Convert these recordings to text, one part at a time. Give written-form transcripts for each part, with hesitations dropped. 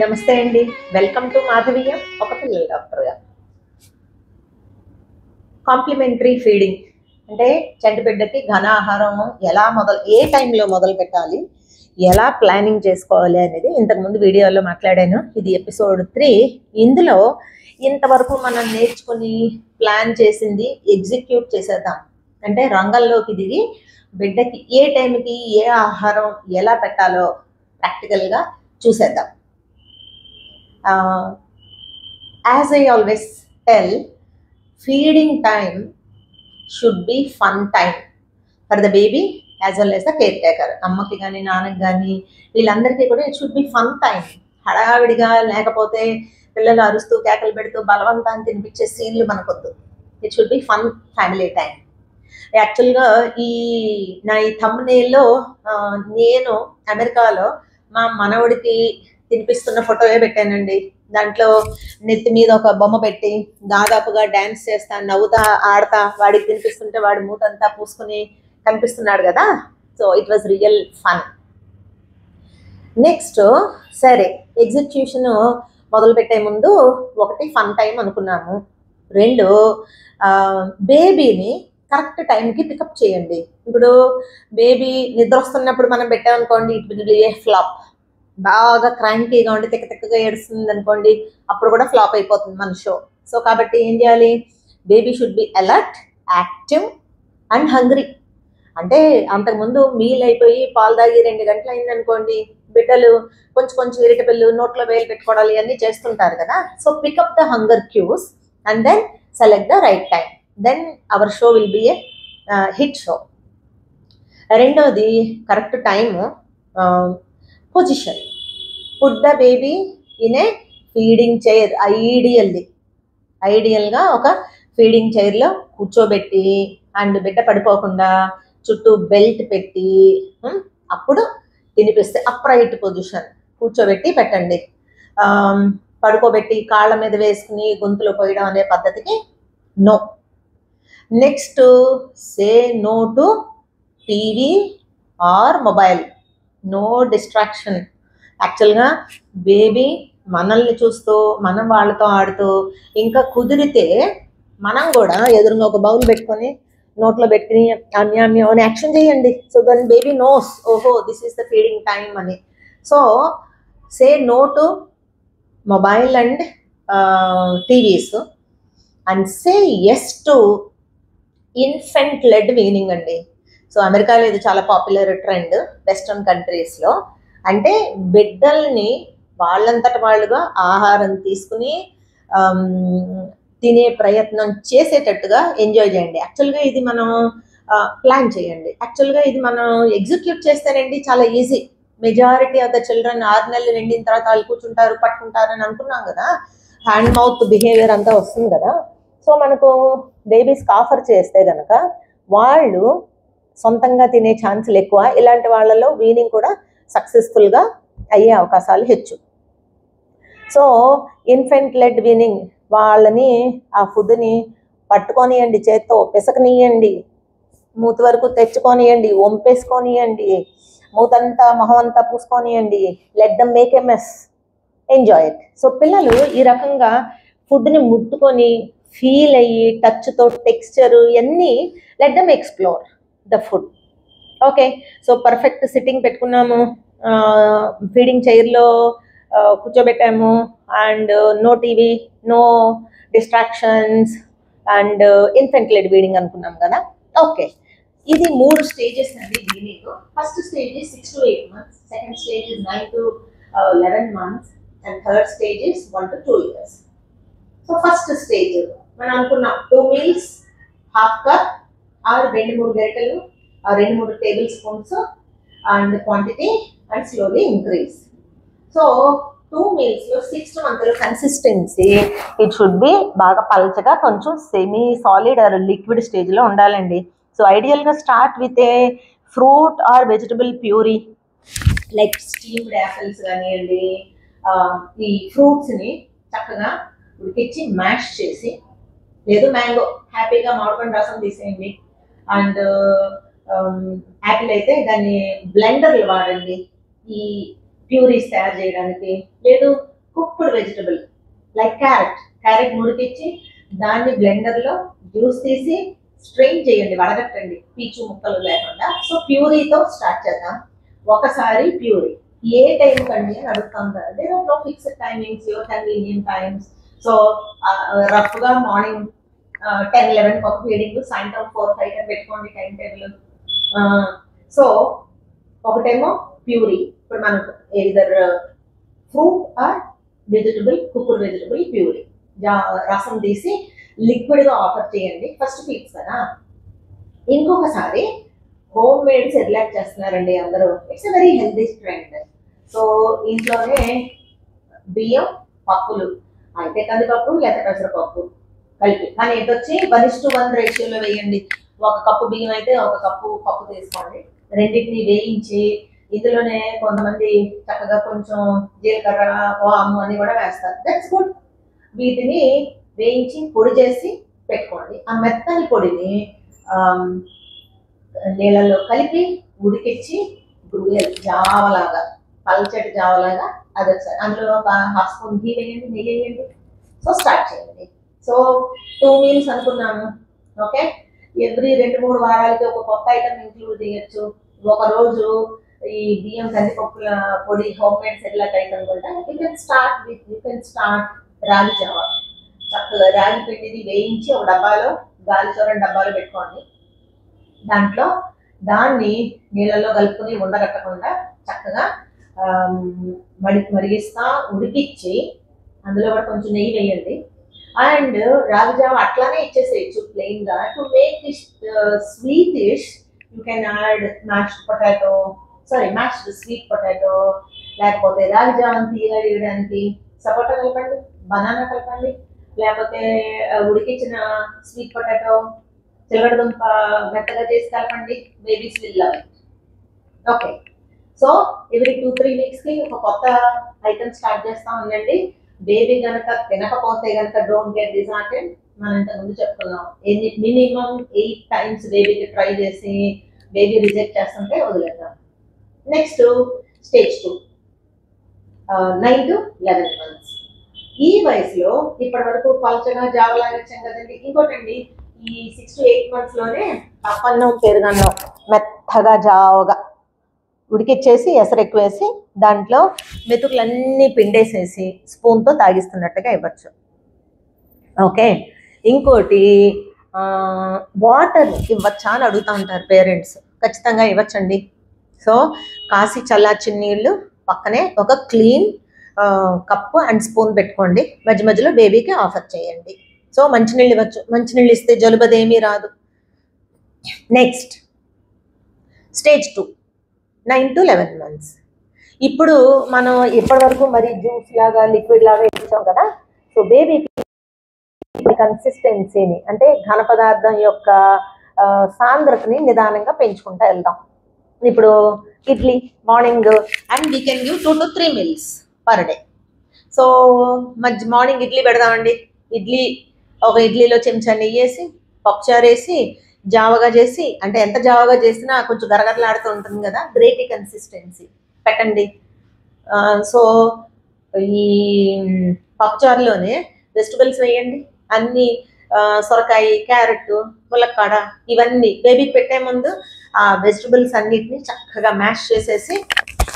నమస్తే అండి. Welcome to మాధవీయం ఒక పిల్లల డాక్టర్గా. కాంప్లిమెంటరీ ఫీడింగ్ అంటే చంటి బిడ్డకి ఘన ఆహారం ఏ టైంలో మొదలు పెట్టాలి, ఎలా ప్లానింగ్ చేసుకోవాలి అనేది ఇంతకుముందు వీడియోలో మాట్లాడాను. ఇది ఎపిసోడ్ 3. ఇందులో ఇంతవరకు మనం నేర్చుకుని ప్లాన్ చేసింది ఎగ్జిక్యూట్ చేసేద్దాం. అంటే రంగంలోకి దిగి బిడ్డకి ఏ టైంకి ఏ ఆహారం ఎలా పెట్టాలో ప్రాక్టికల్గా చూసేద్దాం. As I always tell, feeding time should be fun time for the baby as well as the caretaker. అమ్మకి కానీ నాన్నకి కానీ వీళ్ళందరికీ కూడా it should be fun time. హడావిడిగా లేకపోతే పిల్లలు అరుస్తూ కేకలు పెడుతూ బలవంతాన్ని తినిపించే సీన్లు మనకొద్దు. It should be fun family time. యాక్చువల్గా నా ఈ థంబ్నెయిల్లో నేను అమెరికాలో మా మనవడికి తినిపిస్తున్న ఫోటోయే పెట్టానండి. దాంట్లో నెత్తి మీద ఒక బొమ్మ పెట్టి దాదాపుగా డ్యాన్స్ చేస్తా నవ్వుతా ఆడతా వాడికి తినిపిస్తుంటే వాడి మూతంతా పూసుకుని కనిపిస్తున్నాడు కదా. So it was real fun. Next సరే ఎగ్జిక్యూషన్ మొదలుపెట్టే ముందు ఒకటి ఫన్ టైం అనుకున్నాము. 2 బేబీని కరెక్ట్ టైంకి పికప్ చేయండి. ఇప్పుడు బేబీ నిద్ర వస్తున్నప్పుడు మనం పెట్టామనుకోండి, it will be A flop. బాగా క్రాంకీగా ఉండి తిక్కగా ఏడుస్తుంది అనుకోండి, అప్పుడు కూడా ఫ్లాప్ అయిపోతుంది మన షో. సో కాబట్టి ఏం చేయాలి? Baby should be alert, active and hungry. అంటే అంతకుముందు మీల్ అయిపోయి పాలు తాగి 2 గంటలు అయింది అనుకోండి, బిడ్డలు కొంచెం ఇరిటబుల్, నోట్లో వేలు పెట్టుకోవడాలు ఇవన్నీ చేస్తుంటారు కదా. So pick up the hunger cues and then select the right time. Then our show will be a hit show. రెండవది correct time. Position. Put the baby in a feeding chair. ఐడియల్గా ఒక ఫీడింగ్ చైర్లో కూర్చోబెట్టి అండ్ బిడ్డ పడిపోకుండా చుట్టూ belt పెట్టి అప్పుడు తినిపిస్తే అప్రైట్ పొజిషన్ కూర్చోబెట్టి పెట్టండి. పడుకోబెట్టి కాళ్ళ మీద వేసుకుని గొంతులో పోయడం అనే పద్ధతికి no. Next say no to TV or mobile. No distraction. యాక్చువల్గా బేబీ మనల్ని చూస్తూ మనం వాళ్ళతో ఆడుతూ ఇంకా కుదిరితే మనం కూడా ఎదురుగా ఒక బౌల్ పెట్టుకొని నోట్లో పెట్టుకుని అన్యాన్యం అని యాక్షన్ చేయండి. సో దెన్ బేబీ నోస్, ఓహో this is the feeding time అని. So say no to mobile and TVs and say yes to infant led weaning అండి. సో అమెరికాలో ఇది చాలా పాపులర్ ట్రెండ్ వెస్ట్రన్ కంట్రీస్లో. అంటే బిడ్డల్ని వాళ్ళంతట వాళ్ళుగా ఆహారం తీసుకుని తినే ప్రయత్నం చేసేటట్టుగా ఎంజాయ్ చేయండి. యాక్చువల్గా ఇది మనం ప్లాన్ చేయండి. యాక్చువల్గా ఇది మనం ఎగ్జిక్యూట్ చేస్తేనండి చాలా easy. Majority of the children 6 నెలలు నిండిన తర్వాత వాళ్ళు కూర్చుంటారు, పట్టుకుంటారు అని అనుకున్నాం కదా. హ్యాండ్ మౌత్ బిహేవియర్ అంతా వస్తుంది కదా. సో మనకు బేబీస్కి ఆఫర్ చేస్తే కనుక వాళ్ళు సొంతంగా తినే ఛాన్సులు ఎక్కువ. ఇలాంటి వాళ్ళలో వీనింగ్ కూడా సక్సెస్ఫుల్గా అయ్యే అవకాశాలు హెచ్చు. సో ఇన్ఫెంట్ లెడ్ వీనింగ్, వాళ్ళని ఆ ఫుడ్ని పట్టుకొనియండి, చేత్తో పిసకనియండి, మూతి వరకు తెచ్చుకొనియండి, వంపేసుకొనియండి, మూతంతా మొహం అంతా పూసుకొనియండి. Let them make a mess, enjoy it. So పిల్లలు ఈ రకంగా ఫుడ్ని ముట్టుకొని ఫీల్ అయ్యి టచ్తో టెక్స్చరు ఇవన్నీ let them explore the food. Okay. So perfect sitting పెట్టుకున్నాము, ఫీడింగ్ చైర్లో కూర్చోబెట్టాము and no TV, no distractions and infant led feeding అనుకున్నాం కదా. ఓకే, ఇది 3 స్టేజెస్ అండి weaning. First stage 6 to 8 months, second stage 9 to 11 months and third stage 1 to 2 years. So first stage మనం అనుకున్నాం 2 meals, half cup are 2-3 గరిటెలు, 2-3 table spoons and quantity and slowly increase. So 2 mealsలో 6th month consistency it should be బాగా పల్చగా కొంచెం semi solid or liquid స్టేజ్లో ఉండాలండి. So ఐడియల్గా start with a fruit or vegetable puree like steamed apples కానివ్వండి. ఈ ఫ్రూట్స్ని చక్కగా ఉడికించి మ్యాష్ చేసి, లేదు మ్యాంగో హ్యాపీగా మామిడిపండు రసం తీసేయండి. అండ్ యాపిల్ అయితే దాన్ని బ్లెండర్లు వాడండి ఈ ప్యూరీస్ తయారు చేయడానికి. లేదు కుక్డ్ వెజిటబుల్ లైక్ క్యారెట్ ఉడికించి దాన్ని బ్లెండర్లో జ్యూస్ తీసి స్ట్రెయిన్ చేయండి, వడగట్టండి పీచు ముక్కలు లేకుండా. సో ప్యూరీతో స్టార్ట్ చేద్దాం. ఒకసారి ప్యూరీ ఏ టైం కండి అని అడుగుతాం కదా, there are no fixed timings, your convenient times. So రఫ్గా మార్నింగ్ 10-11 ఒక ఫీడింగ్, సాయంత్రం 4-5 అని పెట్టుకోండి టైం టేబుల్. సో ఒకటేమో ప్యూరీ, ఇప్పుడు మనకు either fruit or vegetable, cooked vegetable puree, రసం తీసి లిక్విడ్గా ఆఫర్ చేయండి ఫస్ట్ ఫీడ్స్ కదా. ఇంకొకసారి హోమ్ మేడ్ సెర్లాక్ చేస్తున్నారండి అందరూ, it's a very healthy trend. So ఇంట్లోనే బియ్యం, పప్పులు అయితే కందిపప్పు లేదా పెసరపప్పు కలిపి, కానీ ఇది వచ్చి 1:1 రేషియోలో వేయండి. 1 కప్పు బియ్యం అయితే 1 కప్పు పప్పు తీసుకోండి, రెండింటిని వేయించి ఇందులోనే కొంతమంది చక్కగా కొంచెం జీలకర్ర, వాము అని కూడా వేస్తారు, దట్స్ గుడ్. వీటిని వేయించి పొడి చేసి పెట్టుకోండి. ఆ మెత్తని పొడిని నీళ్ళలో కలిపి ఉడికించి జావలాగా, పల్చటి జావలాగా అది ఒకసారి అందులో ఒక 1/2 స్పూన్ ఘీ వేయండి, నెయ్యి వేయండి. సో స్టార్ట్ చేయండి. సో 2 మీల్స్ అనుకున్నాము. ఓకే, ఎవ్రీ 2-3 వారాలకి ఒక కొత్త ఐటమ్ ఇంక్లూడ్ చేయొచ్చు. ఒక రోజు ఈ బియ్యం కందిపప్పుల పొడి హోమ్ మేడ్ సెర్లాక్ ఐటమ్ కూడా యూ కెన్ స్టార్ట్ రాగి జావా. చక్కగా రాగి పిండిని వేయించి ఒక డబ్బాలో, గాలిచోరణ డబ్బాలో పెట్టుకోండి. దాంట్లో దాన్ని నీళ్ళలో కలుపుకొని ఉండగట్టకుండా చక్కగా మరిగిస్తా ఉడికిచ్చి అందులో కూడా కొంచెం నెయ్యి వేయండి. అండ్ రాగి జావ అట్లానే ఇచ్చేసేయచ్చు ప్లెయిన్ గా. To make this sweetish you can add mashed sweet potato, లేకపోతే రాగి జావని తీయగా వేయడానికి సపోటా కలపండి, బనానా కలపండి, లేకపోతే ఉడికించిన స్వీట్ పొటాటో, చిలకడదుంప మెత్తగా చేసి కలపండి. Babies will love it. Okay, so every 2-3 వీక్స్కి ఒక కొత్త ఐటమ్ స్టార్ట్ చేస్తా ఉండండి. బేబీ కనుక తినకపోతే కనుక డోంట్ గెట్ డిసార్టెడ్. మనం ఇంతకుముందు చెప్పుకున్నాం, మినిమం 8 టైమ్స్ బేబీకి ట్రై చేసి బేబీ రిజెక్ట్ చేస్తుంటే వదిలేద్దాం. Next stage 2, 9 to 11 months. ఈ వయసులో ఇప్పటి వరకు పల్చగా జావలాగా వచ్చాం కదండి. ఇంకోటండి, ఈ 6 to 8 months లోనే అప్పన్నం, పెరుగన్నం మెత్తగా జావగా ఉడికిచ్చేసి ఎసరు ఎక్కువేసి దాంట్లో మెతుకులన్నీ పిండేసేసి స్పూన్తో తాగిస్తున్నట్టుగా ఇవ్వచ్చు. ఓకే, ఇంకోటి వాటర్ ఇవ్వచ్చా అని అడుగుతూ ఉంటారు పేరెంట్స్. ఖచ్చితంగా ఇవ్వచ్చండి. సో కాసి చల్లార్చిన నీళ్ళు పక్కనే ఒక క్లీన్ కప్పు అండ్ స్పూన్ పెట్టుకోండి. మధ్య మధ్యలో బేబీకి ఆఫర్ చేయండి. సో మంచినీళ్ళు ఇవ్వచ్చు. మంచినీళ్ళు ఇస్తే జలుబదేమీ రాదు. Next stage 2, 9 to 11 months. ఇప్పుడు మనం ఇప్పటి వరకు మరి జ్యూస్ లాగా, లిక్విడ్ లాగా ఇచ్చాం కదా. సో బేబీకి కన్సిస్టెన్సీని, అంటే ఘన పదార్థం యొక్క సాంద్రతని నిదానంగా పెంచుకుంటూ వెళ్దాం. ఇప్పుడు idli morning, and we can give 2 to 3 meals per day. So morning idli పెడదామండి. ఒక ఇడ్లీలో చెంచా నెయ్యి వేసి, పప్పుచారు వేసి, జావగా చేసి, అంటే ఎంత జావగా చేసినా కొంచెం గరగరలాడుతూ ఉంటుంది కదా, గ్రేటీ కన్సిస్టెన్సీ పెట్టండి. సో ఈ పప్పుచారులోనే వెజిటబుల్స్ వేయండి, అన్ని సొరకాయ, క్యారెట్, ములక్కాడ ఇవన్నీ బేబీకి పెట్టే ముందు ఆ వెజిటబుల్స్ అన్నిటిని చక్కగా మ్యాష్ చేసేసి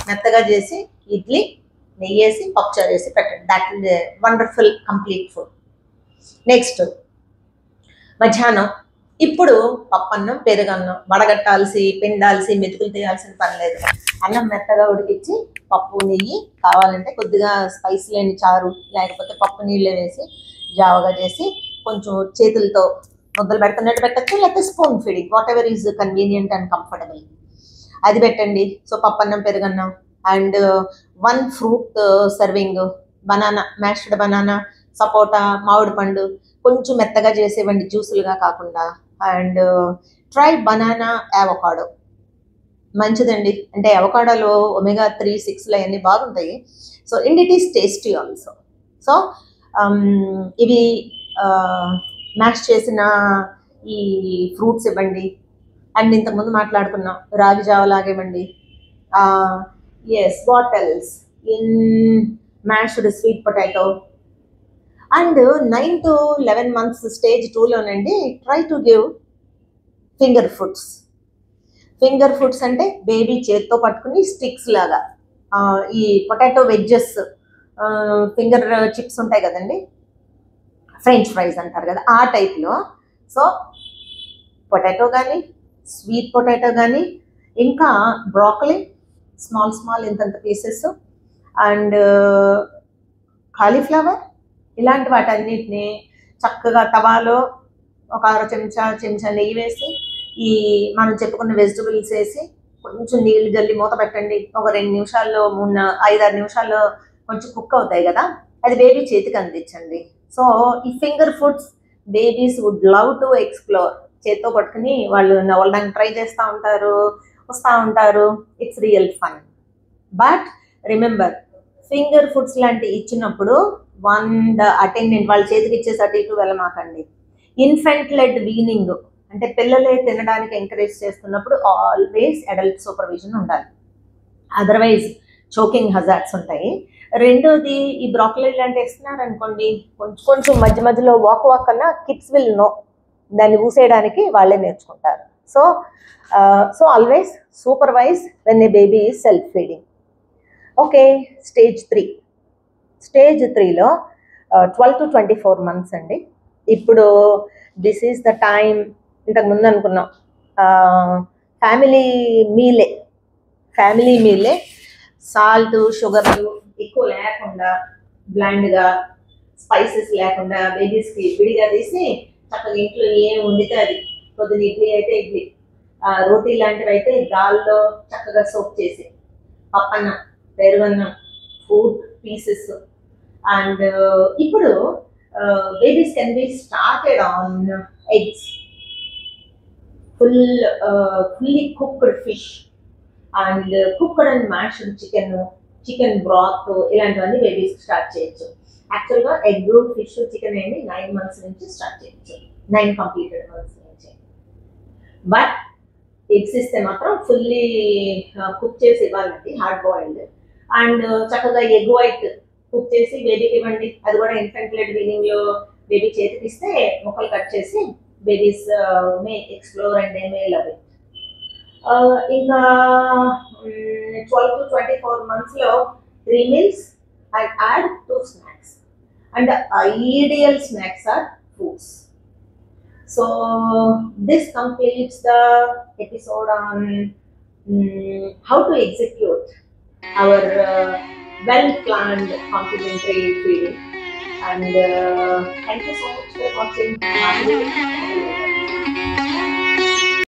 మెత్తగా చేసి ఇడ్లీ నెయ్యి వేసి పప్పుచారు వేసి పెట్టండి. That is a wonderful complete food. Next మధ్యాహ్నం, ఇప్పుడు పప్పన్నం, పెరుగన్నం వడగట్టాల్సి, పిండాల్సి, మెతుకులు తీయాల్సిన పని లేదు. అన్నం మెత్తగా ఉడికించి పప్పు, నెయ్యి, కావాలంటే కొద్దిగా స్పైస్ లేని చారు, లేకపోతే పప్పు నీళ్ళే వేసి జావగా చేసి కొంచెం చేతులతో ముద్దలు పెడుతున్నట్టు పెట్టచ్చు, లేకపోతే spoon feeding, whatever is convenient and comfortable అది పెట్టండి. సో పప్పన్నం, పెరుగన్నం, and 1 fruit serving, banana, mashed banana, సపోటా, మామిడి పండు కొంచెం మెత్తగా చేసేవండి, జ్యూసులుగా కాకుండా. అండ్ ట్రై బనానా, అవకాడో మంచిదండి. అంటే అవకాడోలో omega 3, 6 అన్నీ బాగుంటాయి. So and it is tasty also. So ఇవి మ్యాష్ చేసిన ఈ ఫ్రూట్స్ ఇవ్వండి. అండ్ ఇంతకుముందు మాట్లాడుకున్నాం రాగి జావ లాగేవ్వండి. Yes, what else, in mashed sweet potato. And 9 to 11 months stage 2లోనండి try to give finger foods. Finger foods అంటే బేబీ చేత్తో పట్టుకుని స్టిక్స్ లాగా ఈ పొటాటో వెజ్జెస్ ఫింగర్ చిప్స్ ఉంటాయి కదండి, ఫ్రెంచ్ ఫ్రైస్ అంటారు కదా, ఆ టైప్లో. సో పొటాటో కానీ, స్వీట్ పొటాటో కానీ, ఇంకా బ్రాకలీ స్మాల్ ఇంతంత పీసెస్, అండ్ కాలీఫ్లవర్, ఇలాంటి వాటన్నిటిని చక్కగా తవాలో ఒక అర చెంచా నెయ్యి వేసి ఈ మనం చెప్పుకున్న వెజిటబుల్స్ వేసి కొంచెం నీళ్ళు జల్లి మూత పెట్టండి. ఒక 2 నిమిషాల్లో 5-6 నిమిషాల్లో కొంచెం కుక్ అవుతాయి కదా, అది బేబీ చేతికి అందించండి. సో ఈ finger foods babies would love to explore. చేత్తో పట్టుకుని వాళ్ళు నవ్వడానికి ట్రై చేస్తూ ఉంటారు, వస్తూ ఉంటారు. It's real fun. But remember, finger foods లాంటి ఇచ్చినప్పుడు ద అటెండెంట్ వాళ్ళ చేతికి ఇచ్చేసి అటు ఇటు వెళ్ళమాకండి. ఇన్ఫెంట్ లెడ్ వీనింగ్ అంటే పిల్లలే తినడానికి ఎంకరేజ్ చేస్తున్నప్పుడు ఆల్వేస్ అడల్ట్ సూపర్విజన్ ఉండాలి, అదర్వైజ్ చోకింగ్ హజార్డ్స్ ఉంటాయి. రెండోది, ఈ బ్రాకలీ లాంటి ఇస్తున్నారు అనుకోండి, కొంచెం మధ్యలో వాక్ అన్నా కిడ్స్ విల్ నో, దాన్ని ఊసేయడానికి వాళ్ళే నేర్చుకుంటారు. So always supervise when a baby is self feeding. Okay, stage 3లో 12 to 24 months అండి. ఇప్పుడు దిస్ ఈజ్ ద టైం. ఇంతకు ముందు అనుకున్నాం ఫ్యామిలీ మీలే సాల్ట్ షుగర్లు ఎక్కువ లేకుండా, బ్లాండ్గా, స్పైసెస్ లేకుండా బేబీస్కి విడిగా తీసి చక్కగా ఇంట్లో ఏం వండితే అది. కొద్దిగా ఇడ్లీ అయితే ఇడ్లీ, రోటీ లాంటివి అయితే దాల్లో చక్కగా సోప్ చేసి, పప్పన్నం, పెరుగన్నం, ఫుడ్ పీసెస్. అండ్ ఇప్పుడు babies can be started on eggs, fully cooked fish, and cooked and mashed chicken broth, ఇలాంటివన్నీ బేబీస్ స్టార్ట్ చేయొచ్చు. యాక్చువల్గా ఎగ్, ఫిష్, చికెన్ అనేది 9 months నుంచి స్టార్ట్ చేయొచ్చు, 9 completed months నుంచి. బట్ ఎగ్స్ ఇస్తే మాత్రం ఫుల్లీ కుక్ చేసి ఇవ్వాలండి, హార్డ్ బాయిల్డ్. అండ్ చక్కగా ఎగ్ వైట్ కుక్ చేసి బేబీకి ఇవ్వండి. అది కూడా ఇన్ఫెంట్ లెడ్ వీనింగ్లో బేబీ చేతికి ఇస్తే ముక్కలు కట్ చేసి babies May explore and they may love it. ఇంకా 12 to 24 monthsలో 3 meals and add 2 snacks. And the ideal snacks are fruits. So this completes the episode on how to execute our well-planned complementary feeding. And thank you so much for watching.